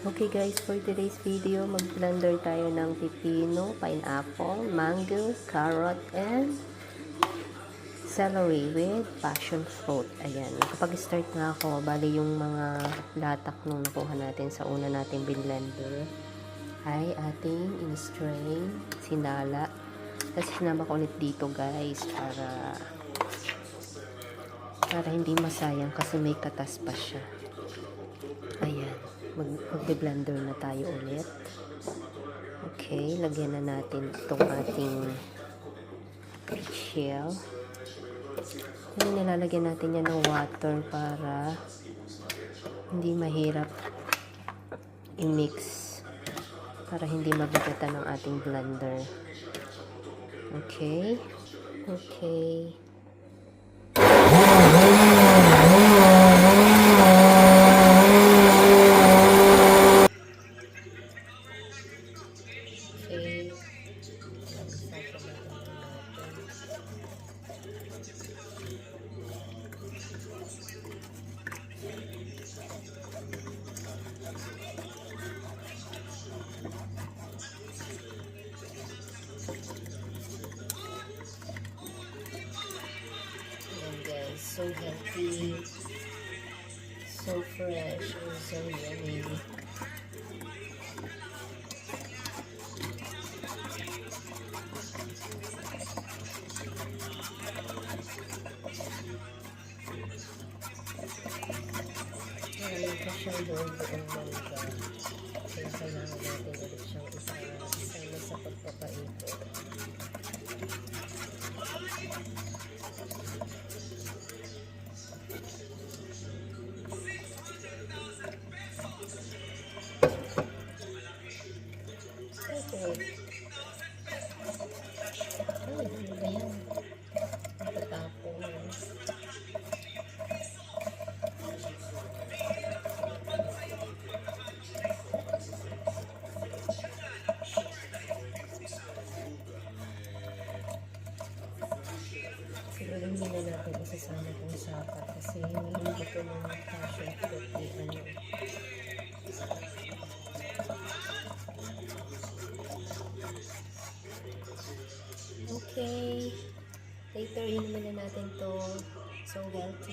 Okay guys, for today's video, mag-blender tayo ng pipino, pineapple, mango, carrot, and celery with passion fruit. Ayan, kapag-start na ako, bali yung mga latak nung nakuha natin sa una natin blender ay ating in-strain, sinala. Tapos sinama ko ulit dito guys para hindi masayang kasi may katas pa siya. Ayan, mag-blender na tayo ulit. Okay, lagyan na natin itong ating shell. Ngayon, nilalagyan natin yan ng water para hindi mahirap i-mix, para hindi mabigatan ng ating blender. Okay, okay. So healthy, so fresh, and so yummy. Marami pa siyang buong mangga. Kaya kailangan natin ulit siyang isama sa pagpapaikot. Siguro hindi na natin isasama kung sapat kasi hindi ito ng passion fruit Okay, later in muna natin to. So healthy.